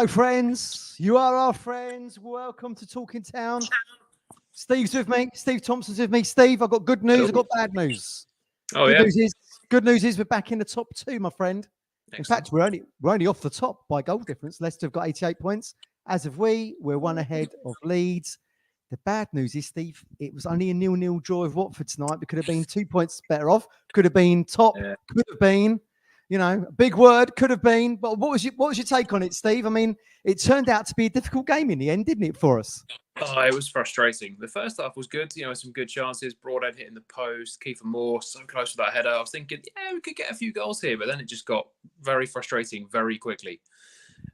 Hello, friends. You are our friends. Welcome to Talking Town. Steve's with me. Steve Thompson's with me. Steve, I've got good news. I've got bad news. Oh, Good news is we're back in the top two, my friend. Excellent. In fact, we're only off the top by goal difference. Leicester have got 88 points. As have we. We're one ahead of Leeds. The bad news is, Steve, it was only a 0-0 draw with Watford tonight. We could have been 2 points better off. Could have been top. Yeah. Could have been. You know, a big word, could have been. But what was your take on it, Steve? I mean, it turned out to be a difficult game in the end, didn't it, for us? Oh, it was frustrating. The first half was good. You know, some good chances. Broadhead hitting the post. Kiefer Moore so close to that header. I was thinking, yeah, we could get a few goals here. But then it just got very frustrating very quickly.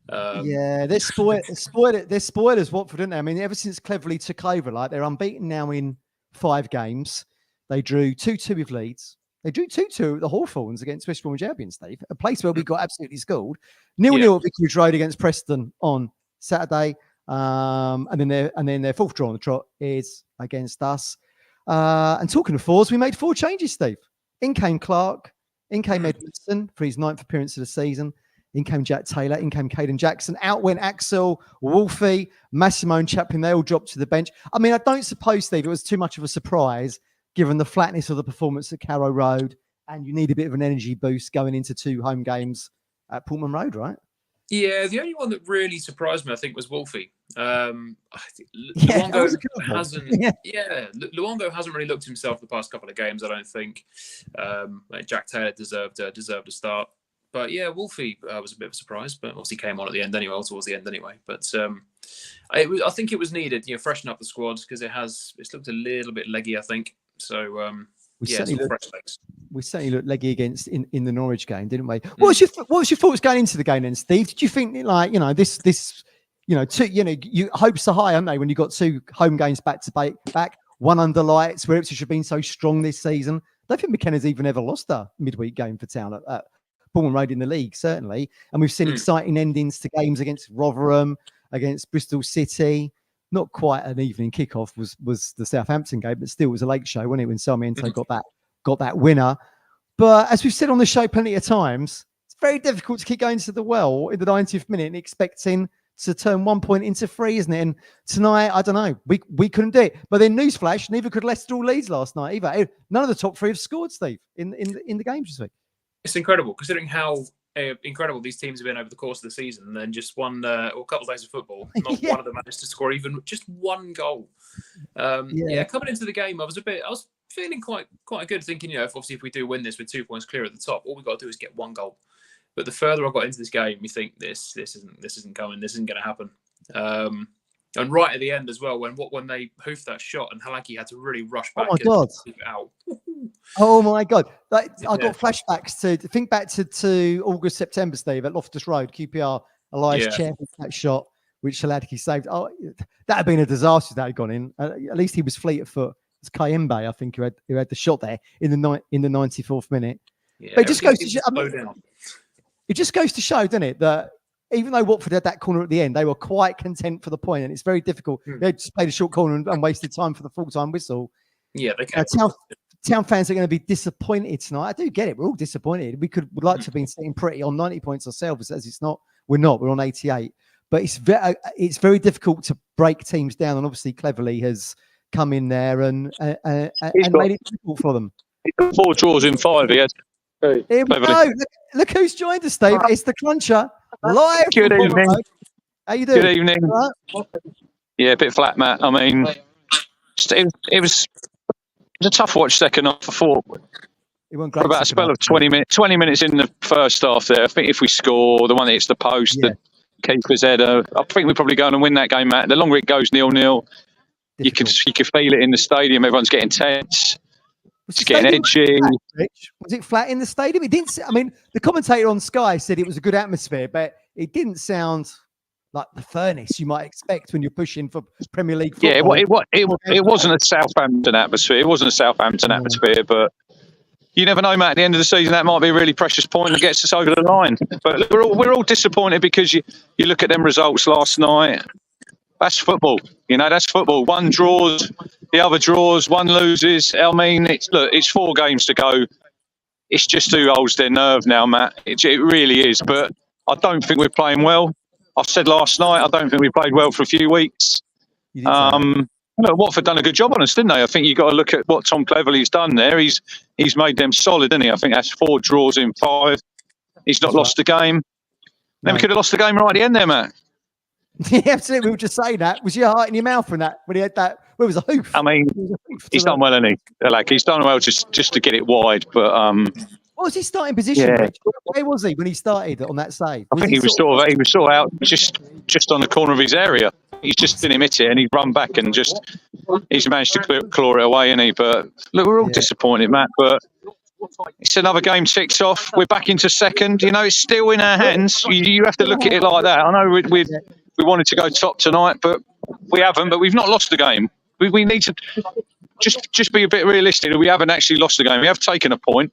Yeah, they're spoilers, Watford, aren't they? I mean, ever since Cleverly took over, like they're unbeaten now in 5 games. They drew 2-2 with Leeds. They drew 2-2 at the Hawthorns against West Bromwich Albion, Steve, a place where we got absolutely schooled. 0-0 at Vicarage Road against Preston on Saturday. And then their fourth draw on the trot is against us. And talking of fours, we made 4 changes, Steve. In came Clark, in came Edmondson for his 9th appearance of the season. In came Jack Taylor, in came Caden Jackson. Out went Axel, Wolfie, Massimo and Chaplin. They all dropped to the bench. I mean, I don't suppose, Steve, it was too much of a surprise given the flatness of the performance at Carrow Road, and you need a bit of an energy boost going into 2 home games at Portman Road, right? Yeah, the only one that really surprised me, I think, was Wolfie. I think Luongo hasn't really looked himself the past couple of games, I don't think. Jack Taylor deserved a start. But yeah, Wolfie was a bit of a surprise, but obviously came on at the end anyway, towards the end anyway. But I think it was needed, you know, freshen up the squad because it's looked a little bit leggy, I think. So we fresh legs. We certainly looked leggy against in the Norwich game, didn't we? What was your thoughts going into the game then, Steve? Did you think, like, you know, you hopes are high, aren't they, when you got 2 home games back to back, one under lights, where Ipswich have been so strong this season? I don't think McKenna's even ever lost a midweek game for Town at Portman Road in the league, certainly. And we've seen exciting endings to games against Rotherham, against Bristol City. Not quite an evening kickoff was the Southampton game, but still it was a late show, wasn't it, when Sarmiento got that winner. But as we've said on the show plenty of times, it's very difficult to keep going to the well in the 90th minute and expecting to turn 1 point into 3, isn't it? And tonight, I don't know, we couldn't do it. But then newsflash, neither could Leicester or Leeds last night either. None of the top 3 have scored, Steve, in the games this week. It's incredible, considering how incredible these teams have been over the course of the season, and then just one or a couple of days of football, not one of them managed to score even just 1 goal. Coming into the game, I was feeling quite good, thinking, you know, if we do win this with 2 points clear at the top, all we got to do is get 1 goal. But the further I got into this game, you think this isn't coming, this isn't going to happen. And right at the end as well, when they hoofed that shot and Halaki had to really rush back and keep it out. Oh my God. I got flashbacks think back to August, September, Steve, at Loftus Road, QPR, Elias Chair, that shot, which Halaki saved. Oh, that had been a disaster that had gone in. At least he was fleet of foot. It's Kayembe, I think, who had the shot there in the 94th minute. Yeah, but it just goes to show, it just goes to show, doesn't it, that even though Watford had that corner at the end, they were quite content for the point, and it's very difficult. They just played a short corner and wasted time for the full-time whistle. Yeah, they can. Town fans are going to be disappointed tonight. I do get it. We're all disappointed. Would like to have been sitting pretty on 90 points ourselves, as it's not. We're not. We're on 88. But it's very difficult to break teams down, and obviously Cleverly has come in there and made it difficult for them. He's got 4 draws in 5. He has. Here we go. Look who's joined us, Steve. It's the Cruncher. Live. Good evening. How you doing? Good evening. Right. Yeah, a bit flat, Matt. I mean, it was a tough watch second half. I thought for about a spell of 20 minutes in the first half there. I think if we score, the one that hits the post, the keeper's header, I think we're probably going to win that game, Matt. The longer it goes 0-0, you can feel it in the stadium. Everyone's getting tense. It's getting edgy. Was it flat in the stadium? It didn't. I mean, the commentator on Sky said it was a good atmosphere, but it didn't sound like the furnace you might expect when you're pushing for Premier League football. Yeah, it wasn't a Southampton atmosphere. It wasn't a Southampton atmosphere, but you never know, Matt. At the end of the season, that might be a really precious point that gets us over the line. But look, we're all disappointed because you look at them results last night. That's football. You know, that's football. One draws, the other draws, one loses. I mean, it's 4 games to go. It's just who holds their nerve now, Matt. It really is. But I don't think we're playing well. I said last night, I don't think we played well for a few weeks. Watford done a good job on us, didn't they? I think you've got to look at what Tom Cleverley's done there. He's made them solid, isn't he? I think that's 4 draws in 5. He's not lost a game. Then we could have lost the game right at the end there, Matt. Yeah, absolutely. We were just saying that. Was your heart in your mouth from that when he had that? Well, it was a hoof. I mean, he's done well, hasn't he? Like, he's done well just to get it wide. But what was his starting position? Yeah. Where was he when he started on that save? I think he was sort of out just on the corner of his area. He just didn't hit it, and he run back and he's managed to claw it away, hasn't he? But look, we're all disappointed, Matt. But it's another game ticks off. We're back into second. You know, it's still in our hands. You have to look at it like that. I know we wanted to go top tonight, but we haven't. But we've not lost the game. We need to just be a bit realistic. We haven't actually lost the game. We have taken a point.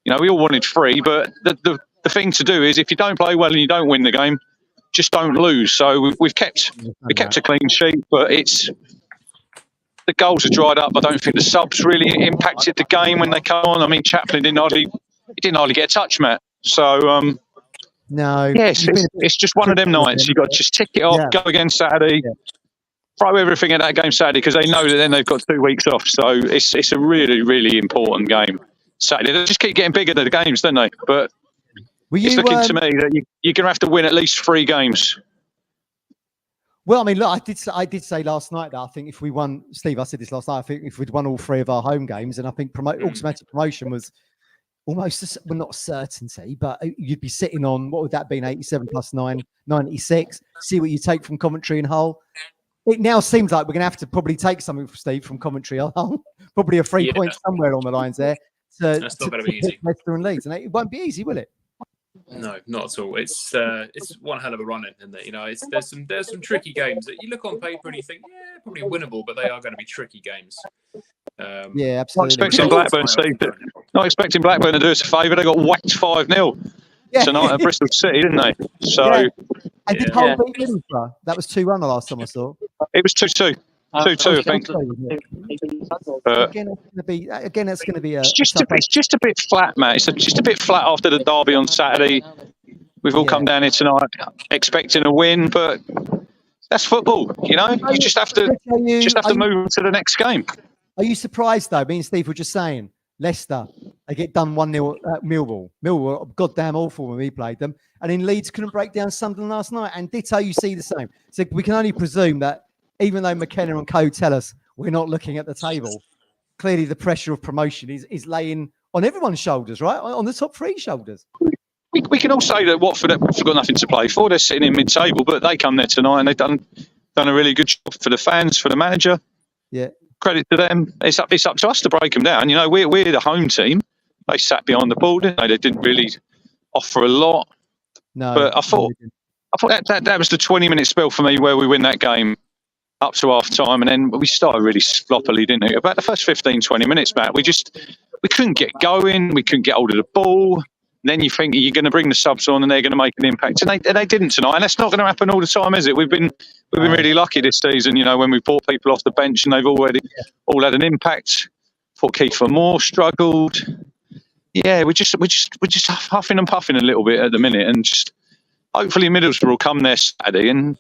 You know, we all wanted 3, but the thing to do is if you don't play well and you don't win the game, just don't lose. So we've kept a clean sheet, but the goals are dried up. I don't think the subs really impacted the game when they come on. I mean, Chaplin didn't hardly get a touch, Matt. So no, yes, it's just one of them nights. You've got to just tick it off, go again Saturday, throw everything at that game Saturday because they know that then they've got 2 weeks off. So it's a really, really important game Saturday. They just keep getting bigger than the games, don't they? But it's looking to me that you're going to have to win at least 3 games. Well, I mean, look, I did say last night that I think if we won, Steve, I said this last night, I think if we'd won all 3 of our home games, and I think automatic promotion was almost, well, not certainty, but you'd be sitting on, what would that be, 87 plus 9, 96. See what you take from Coventry and Hull. It now seems like we're going to have to probably take something, Steve, from Coventry or Hull. Probably a 3 point somewhere on the lines there. That's not going to be easy. Leicester and Leeds, and it won't be easy, will it? No, not at all. It's one hell of a run in, isn't it? You know, there's some tricky games that you look on paper and you think, yeah, probably winnable, but they are going to be tricky games. Yeah, absolutely. Not expecting Blackburn to do us a favour. They got whacked 5-0 tonight at Bristol City, didn't they? So, and did Hull beat Middlesbrough? That was 2-1 the last time I saw. It was 2-2. 2-2, I think. Again, it's going to be it's just a bit flat, Matt. It's just a bit flat after the derby on Saturday. We've all come down here tonight expecting a win, but that's football. You know, you just have to move to the next game. Are you surprised though? Me and Steve were just saying Leicester, they get done 1-0 at Millwall. Millwall, are goddamn awful when we played them, and in Leeds couldn't break down Sunderland last night. And ditto, you see the same. So we can only presume that. Even though McKenna and co tell us we're not looking at the table, clearly the pressure of promotion is laying on everyone's shoulders, right? On the top 3 shoulders. We can all say that Watford have got nothing to play for. They're sitting in mid-table, but they come there tonight and they've done a really good job for the fans, for the manager. Yeah, credit to them. It's up to us to break them down. You know, we're the home team. They sat behind the ball, didn't they? They didn't really offer a lot. No, but I thought that was the 20-minute spell for me where we win that game. Up to half time, and then we started really sloppily, didn't we? About the first 15, 20 minutes, Matt, we couldn't get going, we couldn't get hold of the ball. And then you think you're going to bring the subs on and they're going to make an impact, and they didn't tonight. And that's not going to happen all the time, is it? We've been really lucky this season, you know, when we brought people off the bench and they've already all had an impact. Thought Kiefer Moore struggled. Yeah, we're just huffing and puffing a little bit at the minute, and just hopefully Middlesbrough will come there Saturday and.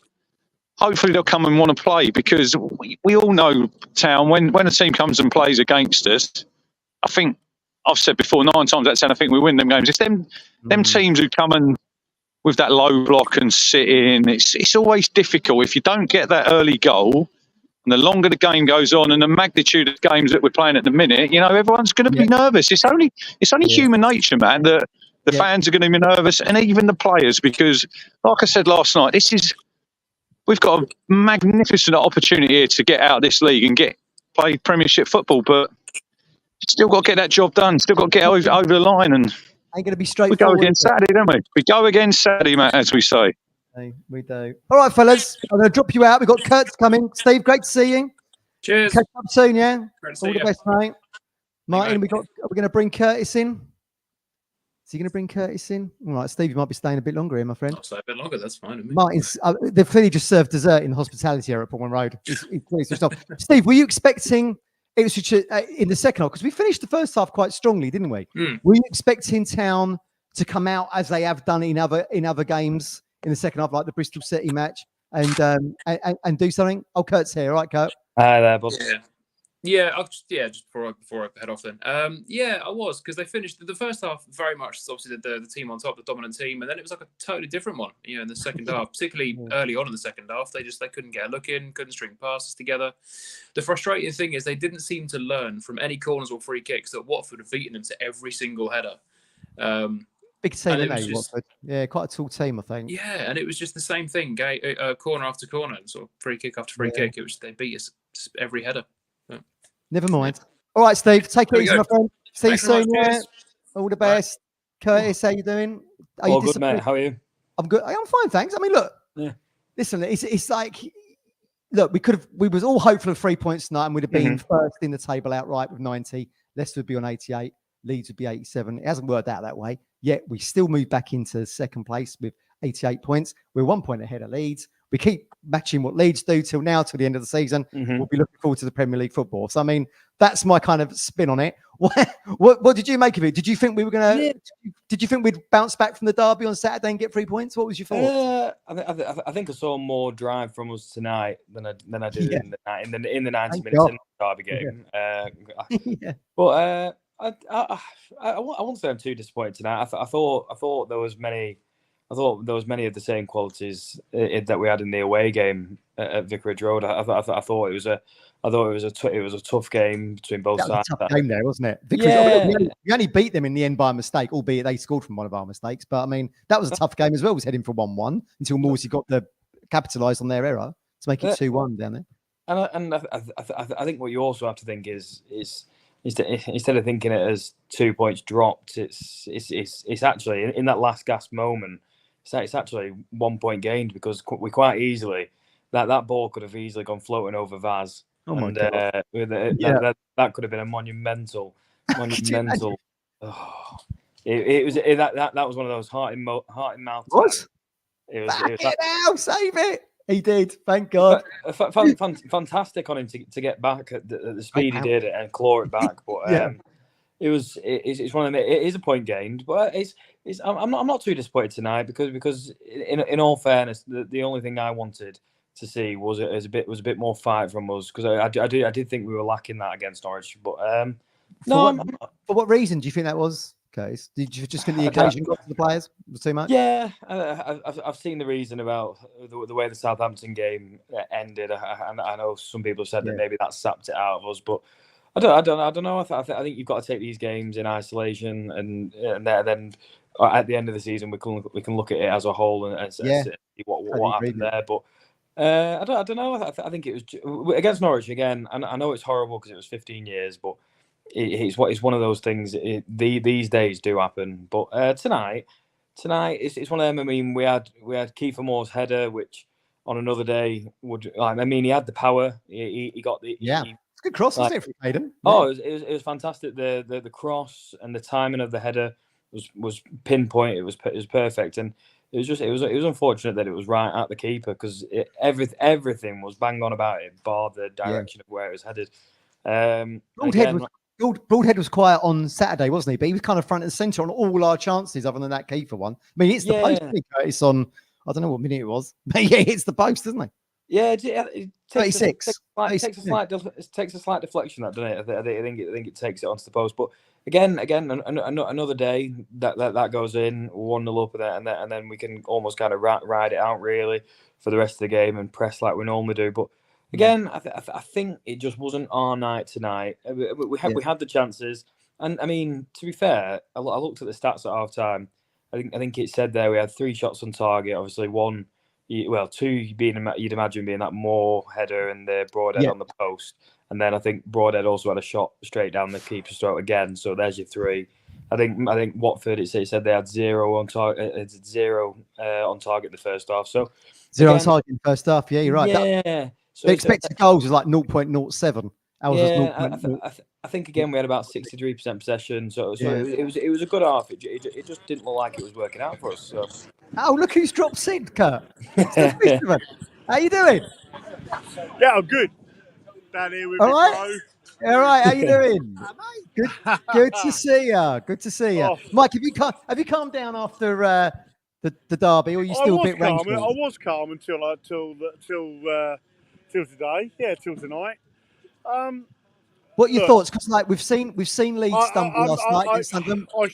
Hopefully they'll come and want to play, because we all know, Town, when a team comes and plays against us, I think, I've said before, 9 times out of 10, I think we win them games. It's them teams who come and with that low block and sit in, it's always difficult. If you don't get that early goal, and the longer the game goes on and the magnitude of games that we're playing at the minute, you know, everyone's going to be nervous. It's only human nature, man, that the fans are going to be nervous, and even the players, because, like I said last night, we've got a magnificent opportunity here to get out of this league and play Premiership football, but still got to get that job done. Still got to get over the line, and ain't going to be straightforward. We go again Saturday, don't we? We go again Saturday, Matt, as we say. We do. All right, fellas, I'm going to drop you out. We've got Kurt's coming. Steve, great to see you. Cheers. Catch up soon, yeah. All the best, mate. Martin, we're going to bring Curtis in. Is he going to bring Curtis in? All right, Steve, you might be staying a bit longer here, my friend. I'll stay a bit longer, that's fine. Martin's, they've clearly just served dessert in the hospitality area at Pullman Road. Steve, were you expecting Ipswich in the second half? Because we finished the first half quite strongly, didn't we? Were you expecting Town to come out as they have done in other games in the second half, like the Bristol City match, and do something? Oh, Kurt's here. All right, Kurt. Hi there, bud. Yeah, just before I head off then. I was, because they finished the first half very much obviously the team on top, the dominant team, and then it was like a totally different one, in the second half, particularly early on in the second half. They couldn't get a look in, couldn't string passes together. The frustrating thing is they didn't seem to learn from any corners or free kicks that Watford have beaten them to every single header. Big team, Watford. Yeah, quite a tall team, I think. Yeah, and it was just the same thing, corner after corner, and sort of free kick after free kick. It was they beat us every header. Never mind. All right, Steve, take it easy, my friend. See you soon. All the best. Right. Curtis, how you doing? All good, mate. How are you? I'm good. I'm fine, thanks. I mean, look. Yeah. Listen, it's like, look, we was all hopeful of 3 points tonight, and we'd have been first in the table outright with 90. Leicester would be on 88. Leeds would be 87. It hasn't worked out that way. Yet we still moved back into second place with 88 points. We're 1 point ahead of Leeds. We keep matching what Leeds do till the end of the season. We'll be looking forward to the Premier League football. So, I mean, that's my kind of spin on it. What did you make of it? Did you think we were going to? Did you think we'd bounce back from the derby on Saturday and get 3 points? What was your thoughts? I think I saw more drive from us tonight than I did in the 90 minutes in the derby game. But I won't say I'm too disappointed tonight. I thought there was many. I thought there was many of the same qualities that we had in the away game at Vicarage Road. I thought it was a tough game between both sides. That was a tough game there, wasn't it? We only beat them in the end by a mistake, albeit they scored from one of our mistakes. But I mean, that was a tough game as well. It was heading for 1-1 until Morsey got the capitalised on their error to make it 2-1 down there. And I think what you also have to think is instead of thinking it as 2 points dropped, it's actually in that last gasp moment. It's actually 1 point gained, because we quite easily that ball could have easily gone floating over Vaz. Oh my God! That could have been a monumental. Oh, it was one of those heart in mouth. What? It was now, save it. He did, thank God. Fantastic on him to get back at the speed he did and claw it back. But it's one of them. It is a point gained, but I'm not too disappointed tonight because in all fairness, the only thing I wanted to see was a bit more fight from us, because I did think we were lacking that against Norwich. But for what reason do you think that was, Case? Did you just think the occasion got to the players? Was too much? Yeah, I've seen the reason about the way the Southampton game ended. I know some people have said that maybe that sapped it out of us, but I don't know. I think you've got to take these games in isolation, and then at the end of the season we can look at it as a whole and see what happened there. But I don't know. I think it was against Norwich again, and I know it's horrible because it was 15 years, but it's one of those things. These days do happen. But tonight it's one of them. I mean, we had Kiefer Moore's header, which on another day would. I mean, he had the power. He got the It's a good cross, wasn't it, from Hayden? Oh, it was fantastic. The cross and the timing of the header was pinpoint. It was perfect, and it was unfortunate that it was right at the keeper, because everything was bang on about it, bar the direction of where it was headed. Broadhead was quiet on Saturday, wasn't he? But he was kind of front and centre on all our chances, other than that keeper one. I mean, it's the post. It's on. I don't know what minute it was, but it's the post, doesn't it? Yeah, it 36. Takes a slight deflection, that, doesn't it? I think it takes it onto the post. But again, another day that goes in 1-0 up, and then we can almost kind of ride it out really for the rest of the game and press like we normally do. But again, I think it just wasn't our night tonight. We had the chances, and I mean, to be fair, I looked at the stats at half time. I think it said there we had 3 shots on target. Obviously, 2 being, you'd imagine, being that Moore header and the Broadhead on the post, and then I think Broadhead also had a shot straight down the keeper's throat again. So there's your 3. I think Watford, it said they had 0 on target. 0 on target the first half. So 0 on target in the first half. Yeah, you're right. Yeah. So the expected goals was like 0.07. I think again we had about 63% possession, so it was a good half. It just didn't look like it was working out for us. So. Oh, look who's dropped in, Kurt. How you doing? Yeah, I'm good. Down here with all right, how you doing? Good to see you. Good to see you. Mike, have you calmed down after the derby, or are you still a bit calm. rancid? I was calm until today. Yeah, till tonight. What are your thoughts? Because like we've seen Leeds stumble last night against Sunderland. I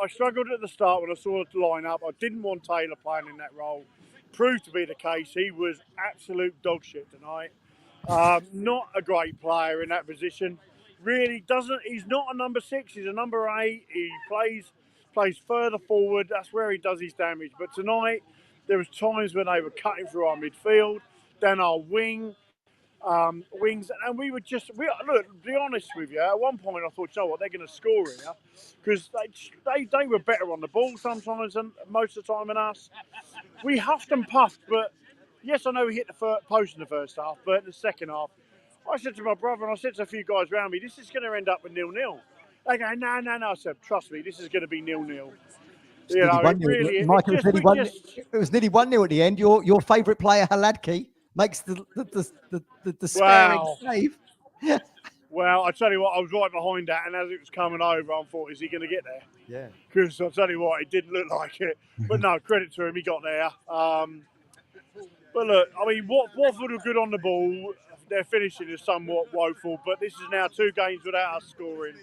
struggled at the start when I saw the lineup. I didn't want Taylor playing in that role. Proved to be the case. He was absolute dog shit tonight. Not a great player in that position. Really doesn't. He's not a number 6. He's a number 8. He plays further forward. That's where he does his damage. But tonight, there was times when they were cutting through our midfield, then our wings, and we look. To be honest with you, at one point I thought, you know what, they're going to score here because they were better on the ball sometimes and most of the time than us. We huffed and puffed, but yes, I know we hit the post in the first half, but in the second half, I said to my brother and I said to a few guys around me, this is going to end up with 0-0. They go, no. I said, trust me, this is going to be 0-0. You know, it was nearly 1-0 at the end. Your favourite player, Haladki, makes the sparing save. Well, I tell you what, I was right behind that, and as it was coming over, I thought, is he going to get there? Yeah. Because I'll tell you what, it didn't look like it. But no, credit to him, he got there. But look, I mean, Watford are good on the ball. Their finishing is somewhat woeful, but this is now 2 games without us scoring.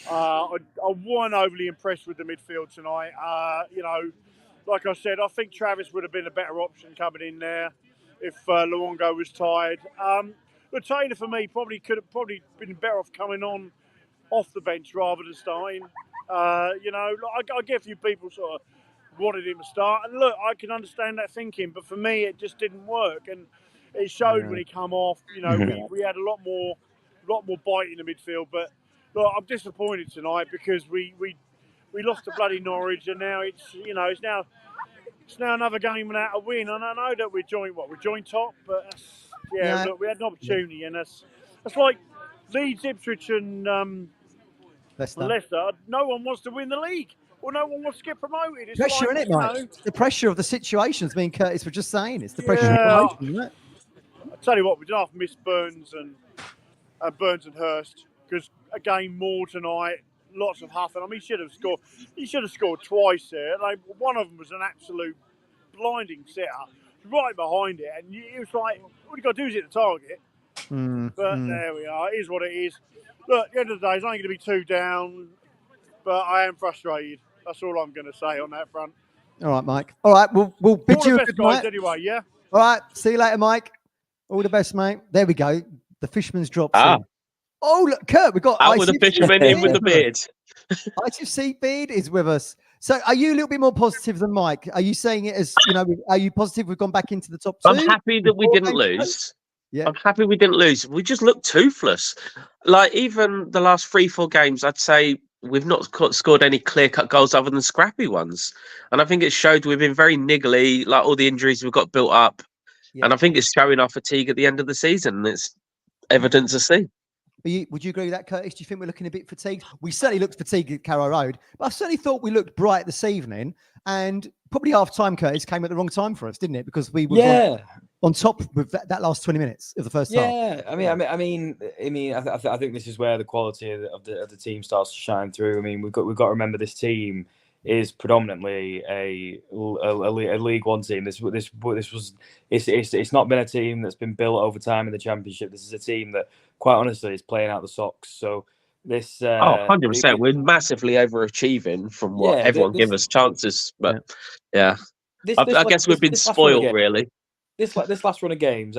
I wasn't overly impressed with the midfield tonight. You know, like I said, I think Travis would have been a better option coming in there if Luongo was tired. But Taylor, for me, could have been better off coming on off the bench rather than starting. You know, I get a few people sort of wanted him to start, and look, I can understand that thinking, but for me, it just didn't work, and it showed when he come off. You know, we had a lot more bite in the midfield, but look, I'm disappointed tonight because we lost to bloody Norwich, and now it's now another game without a win. And I know that we're joint top, but look, we had an opportunity, and that's like Leeds, Ipswich, and Leicester. No one wants to win the league. Well, no one wants to get promoted. It's pressure, like, isn't it, Mike? The pressure of the situations. Me and Curtis were just saying, it's the pressure of promotion, isn't it? I tell you what, we don't have to miss Burns and Hurst because again, more tonight. Lots of huffing. I mean, he should have scored twice there. Like, one of them was an absolute blinding sitter, right behind it, and it was like, all you got to do is hit the target. But there we are. It is what it is. Look, at the end of the day, it's only going to be 2 down, but I am frustrated. That's all I'm going to say on that front. All right, Mike. All right, we'll bid you a good night. Anyway, yeah. All right, see you later, Mike. All the best, mate. There we go. The fisherman's drop. Oh, look, Kurt, we've got out with the fisherman in with the beard. ITFC beard is with us. So are you a little bit more positive than Mike? Are you saying it as, you know, are you positive we've gone back into the top 2? I'm happy that we didn't lose. Yeah. I'm happy we didn't lose. We just looked toothless. Like, even the last 3-4 games, I'd say we've not scored any clear-cut goals other than scrappy ones. And I think it showed we've been very niggly, like all the injuries we've got built up. Yeah. And I think it's showing our fatigue at the end of the season. It's evident to see. Would you agree with that, Curtis? Do you think we're looking a bit fatigued? We certainly looked fatigued at Carrow Road, but I certainly thought we looked bright this evening. And probably half-time, Curtis, came at the wrong time for us, didn't it? Because we were on top with that last 20 minutes of the first half. Yeah, I mean, I think this is where the quality of the team starts to shine through. I mean, we've got to remember this team is predominantly a League One team. It's not been a team that's been built over time in the Championship. This is a team that, quite honestly, is playing out the socks. So this 100%. We're massively overachieving from what everyone give us chances. But I guess we've been spoiled, really. This last run of games,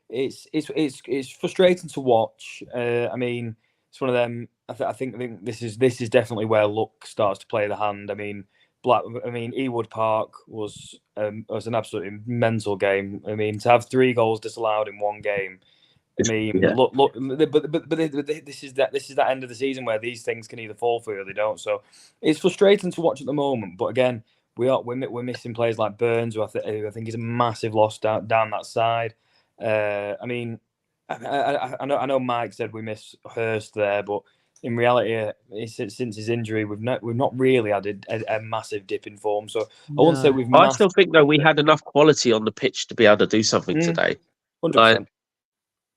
it's frustrating to watch. I mean, it's one of them. I think this is definitely where luck starts to play the hand. I mean, Ewood Park was an absolutely mental game. I mean, to have 3 goals disallowed in one game. I mean, look, but this is that end of the season where these things can either fall for you or they don't. So it's frustrating to watch at the moment. But again, we're missing players like Burns, who I think is a massive loss down that side. I mean, I know Mike said we miss Hurst there, but in reality, since his injury, we've not really had a massive dip in form. So I won't say we've. I still think though we had enough quality on the pitch to be able to do something today. 100%.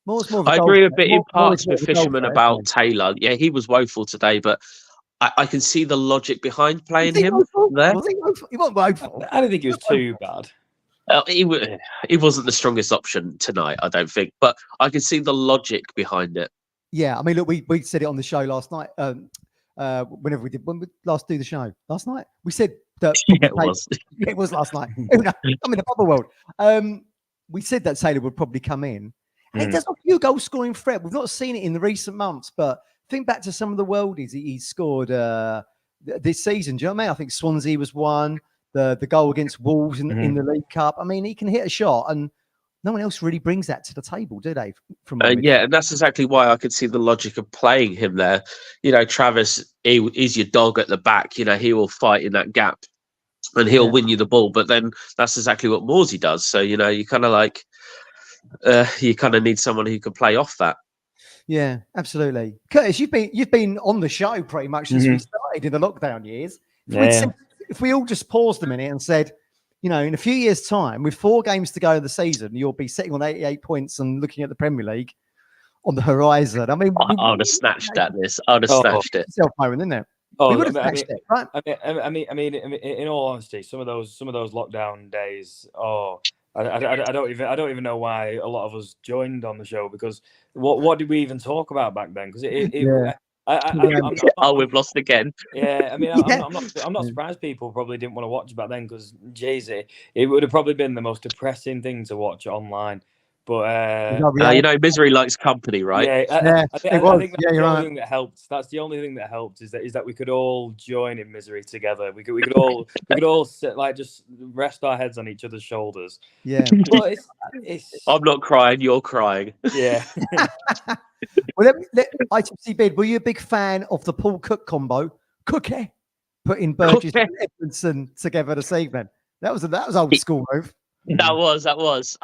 I agree a bit in parts with Fisherman about Taylor. Yeah, he was woeful today, but I can see the logic behind playing him there. He wasn't woeful. I don't think he was too bad. He wasn't the strongest option tonight, I don't think, but I can see the logic behind it. Yeah, I mean, look, we said it on the show last night. When we last do the show last night, we said that it was last night. I'm in the bubble world. We said that Taylor would probably come in. And he does a few goal scoring threat. We've not seen it in the recent months, but think back to some of the worldies he scored this season. Do you know what I mean? I think Swansea was one. The goal against Wolves in the League Cup. I mean, he can hit a shot, and no one else really brings that to the table, do they? Yeah, and that's exactly why I could see the logic of playing him there. You know, Travis, he's your dog at the back. You know, he will fight in that gap, and he'll win you the ball. But then that's exactly what Morsey does. So, you know, you kind of like, you kind of need someone who can play off that. Yeah, absolutely. Curtis, you've been on the show pretty much since we started in the lockdown years. If we all just paused a minute and said, you know, in a few years' time, with 4 games to go of the season, you'll be sitting on 88 points and looking at the Premier League on the horizon. I mean, I would have snatched at this. I would have snatched it. Self-moment, isn't it? We would have snatched it, right? I mean, in all honesty, some of those lockdown days. I don't even know why a lot of us joined on the show, because what did we even talk about back then? Because we've lost again. Yeah, I mean, I'm not surprised people probably didn't want to watch back then, because it would have probably been the most depressing thing to watch online. But you know, misery likes company, right? Yeah, I think that's the only thing that helped. That's the only thing that helped is that we could all join in misery together. We could all sit, like, just rest our heads on each other's shoulders. Yeah, but it's I'm not crying. You're crying. Yeah. Well, ITFC Bid, were you a big fan of the Paul Cook combo? Cookie putting Burgess and Edmondson together this evening. That was old school move. That was.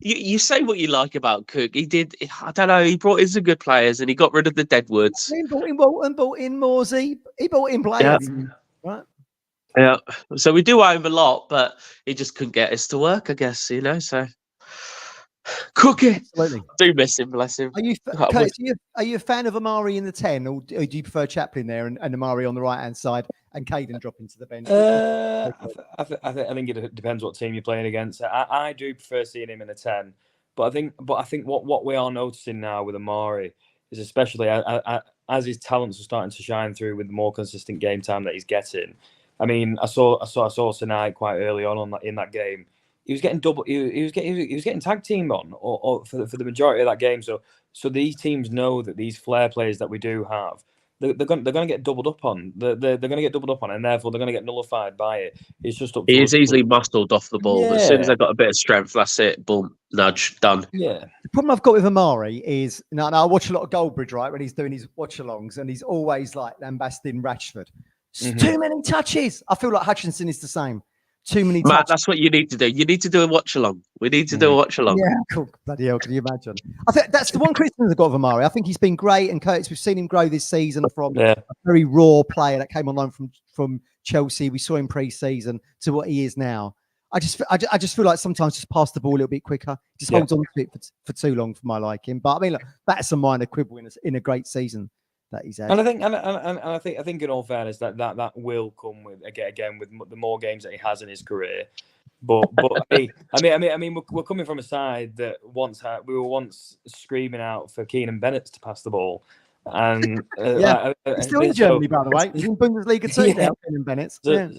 You say what you like about Cook. He did. I don't know. He brought in some good players, and he got rid of the deadwoods. He brought in Bolton, brought in Morsey. He brought in players. Yeah. Right. Yeah. So we do owe him a lot, but he just couldn't get us to work, I guess. You know. So Cookie. Absolutely. I do miss him. Bless him. Are you a fan of Amari in the 10, or do you prefer Chaplin there and Amari on the right hand side and Caden dropping to the bench? I think it depends what team you're playing against. I do prefer seeing him in a 10, but I think what we are noticing now with Amari is, especially as his talents are starting to shine through with the more consistent game time that he's getting. I mean, I saw tonight quite early on in that game. He was getting he was getting tag teamed on or for the majority of that game. So these teams know that these flair players that we do have, they're going to get doubled up on. They're going to get doubled up on, and therefore they're going to get nullified by it. It's just up. He is easily muscled off the ball. Yeah. As soon as they've got a bit of strength, that's it. Boom, nudge, done. Yeah. The problem I've got with Amari is now I watch a lot of Goldbridge, right, when he's doing his watch-alongs, and he's always like lambasting Rashford. Too many touches. I feel like Hutchinson is the same. Too many touches. Matt, that's what you need to do. You need to do a watch-along. We need to do a watch-along. Yeah, cool. Bloody hell, can you imagine? I think that's the one criticism I've got of Amari. I think he's been great, and Curtis, we've seen him grow this season from a very raw player that came online from Chelsea. We saw him pre-season to what he is now. I just feel like sometimes just pass the ball a little bit quicker. Just holds on to it for too long for my liking. But I mean, look, that's a minor quibble in a great season that he's had. And I think in all fairness that will come with again with the more games that he has in his career. But I mean we're coming from a side that we were once screaming out for Keenan Bennett to pass the ball. And he's still in Germany, by the way. He's in Bundesliga too now, Keenan Bennett.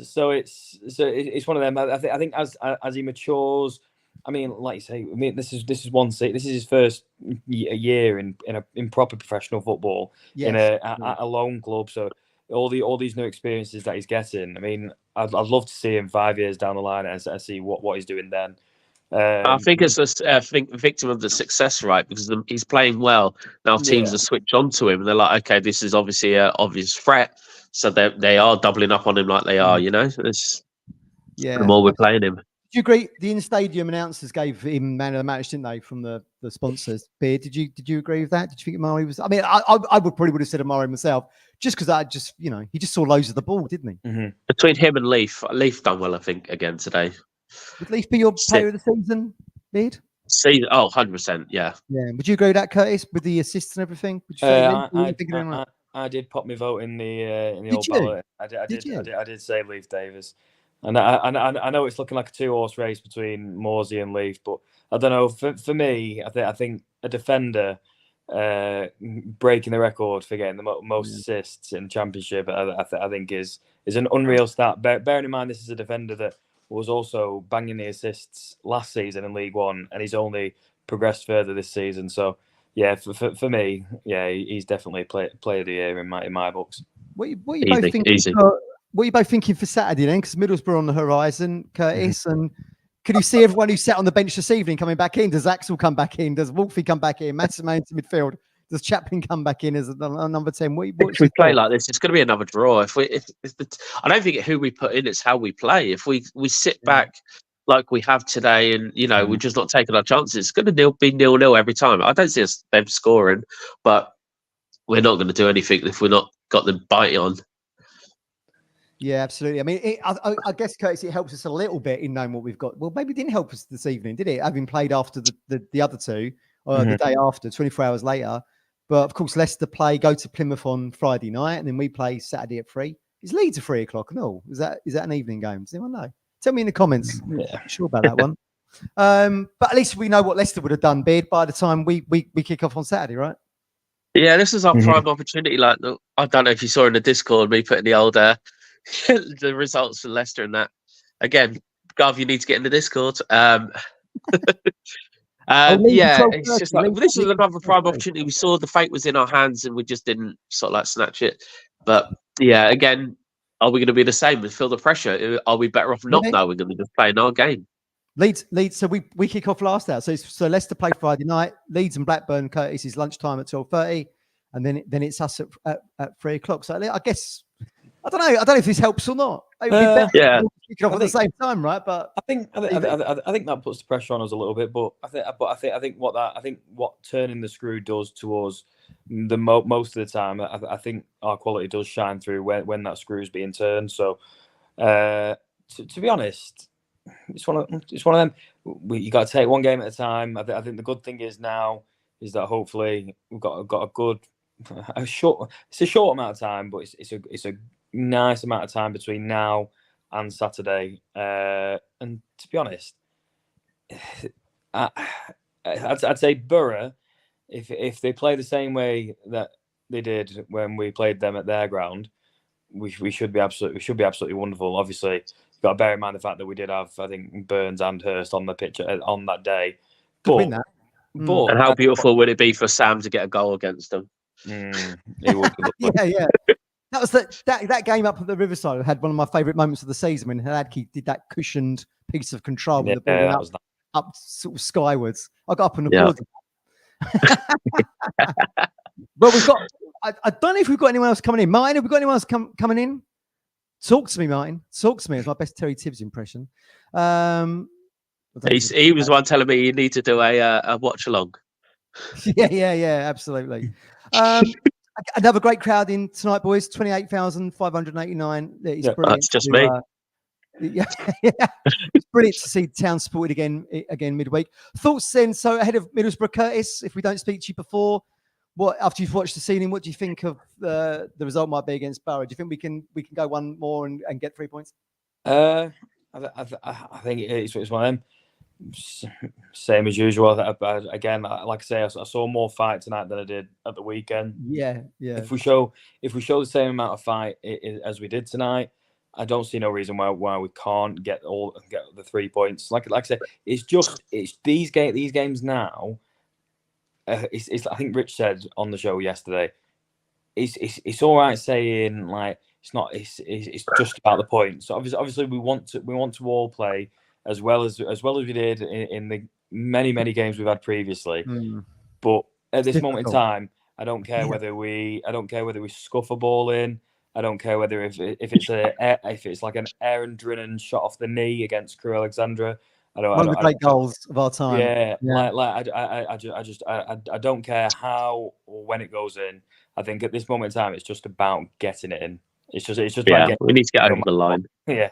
So it's one of them. I think as he matures, I mean, like you say, I mean, this is one seat. This is his first year in proper professional football in a lone club. So all these new experiences that he's getting. I mean, I'd love to see him 5 years down the line and see what he's doing then. I think it's a victim of the success, right? Because he's playing well. Now teams are switched on to him, and they're like, okay, this is obviously an obvious threat. So they are doubling up on him like they are, you know? The more we're playing him. Do you agree? The in-stadium announcers gave him man of the match, didn't they, from the sponsors? Beer, did you agree with that? Did you think Amari was? I mean, I would probably have said Amari myself, just because he just saw loads of the ball, didn't he? Mm-hmm. Between him and Leaf done well, I think, again today. Would Leaf be your player of the season, Beard? 100%, yeah. Yeah. Would you agree with that, Curtis, with the assists and everything? Would you say I did pop my vote in the Did old you? ballot. Did I did say Leaf Davis, and I know it's looking like a 2-horse race between Morsey and Leaf, but I don't know. For me, I think a defender breaking the record for getting the most assists in the Championship, I think is an unreal stat. Bearing in mind this is a defender that was also banging the assists last season in League One, and he's only progressed further this season. So yeah, for me, yeah, he's definitely player of the year in my books. What are you both thinking? What are you both thinking for Saturday then? Because Middlesbrough on the horizon, Curtis, and could you see everyone who sat on the bench this evening coming back in? Does Axel come back in? Does Wolfie come back in? Massimo into midfield? Does Chaplin come back in as a number 10? If we play like this, it's going to be another draw. I don't think who we put in, it's how we play. If we sit back like we have today, and we're just not taking our chances, it's going to be 0-0 every time. I don't see them scoring, but we're not going to do anything if we're not got them biting on. Yeah, absolutely. I mean, I guess, Curtis, it helps us a little bit in knowing what we've got. Well, maybe it didn't help us this evening, did it? Having played after the other two, or the day after, 24 hours later. But of course, Leicester go to Plymouth on Friday night, and then we play Saturday at 3. Is Leeds at 3 o'clock? No, is that an evening game? Does anyone know? Tell me in the comments. Yeah, I'm sure about that one. But at least we know what Leicester would have done, Beard, by the time we kick off on Saturday, right? Yeah, this is our prime opportunity. Like, I don't know if you saw in the Discord me putting the old the results for Leicester and that. Again, Gav, you need to get in the Discord. It's just like this is another prime opportunity. We saw the fate was in our hands and we just didn't sort of like snatch it. But yeah, again, are we going to be the same and feel the pressure? Are we better off not knowing and just playing our game? Leeds. So we kick off last out. So Leicester play Friday night. Leeds and Blackburn, Curtis, is lunchtime at 12:30, and then it's us at 3 o'clock. So I guess I don't know if this helps or not. It would be better kick off at the same time, right? But I think that puts the pressure on us a little bit. But I think what turning the screw does to us most of the time, I think our quality does shine through when that screw is being turned. So to be honest, it's one of them. You got to take one game at a time. I think the good thing is that hopefully we've got a short amount of time, but it's a nice amount of time between now and Saturday. And to be honest, I'd say Borough, if they play the same way that they did when we played them at their ground, we should be absolutely wonderful. Obviously, you've got to bear in mind the fact that we did have, I think, Burns and Hurst on the pitch on that day. Could win that. And how beautiful would it be for Sam to get a goal against them? It would be yeah. That was that game up at the Riverside. I had one of my favourite moments of the season when Hadke did that cushioned piece of control with the ball up sort of skywards. I got up and applauded. Well, we've got. I don't know if we've got anyone else coming in. Martin, have we got anyone else coming in? Talk to me, Martin. Talk to me. It's my best Terry Tibbs impression. He was one telling me you need to do a watch along. Yeah, absolutely. Another great crowd in tonight, boys. 28,589. It's brilliant. That's just me. Yeah. It's brilliant to see the town supported again midweek. Thoughts then? So ahead of Middlesbrough, Curtis, if we don't speak to you before, after you've watched the scene, what do you think of the result might be against Borough? Do you think we can go one more and get 3 points? I think it's one of them. Same as usual. Again, like I say, I saw more fight tonight than I did at the weekend. Yeah. If we show the same amount of fight as we did tonight, I don't see no reason why we can't get the 3 points. Like I said, it's these games now. It's I think Rich said on the show yesterday. It's all right saying like it's not. It's just about the points. So obviously we want to all play as well as we did in the many games we've had previously. But at this moment in time, I don't care whether we scuff a ball in. I don't care whether if it's like an Aaron Drinnan shot off the knee against Crewe Alexandra. One of the great goals of our time. Yeah. I don't care how or when it goes in. I think at this moment in time, it's just about getting it in. It's just about we need to get over the line. Yeah.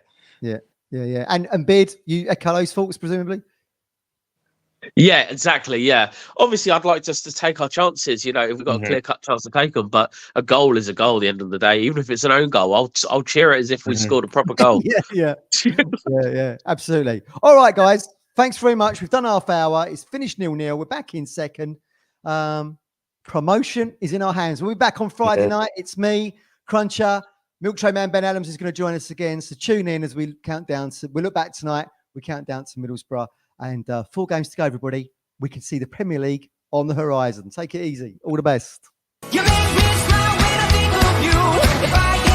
And Beard, you echo those thoughts presumably. Yeah, exactly. Yeah, obviously, I'd like us to take our chances. You know, if we've got a clear-cut chance to take them, but a goal is a goal. At the end of the day, even if it's an own goal, I'll cheer it as if we scored a proper goal. yeah, absolutely. All right, guys, thanks very much. We've done half hour. It's finished 0-0. We're back in second. Promotion is in our hands. We'll be back on Friday night. It's me, Cruncher, Milk Tray Man Ben Adams is going to join us again. So tune in as we count down. We look back tonight. We count down to Middlesbrough. And 4 games to go, everybody. We can see the Premier League on the horizon. Take it easy. All the best. You make me smile when I think of you.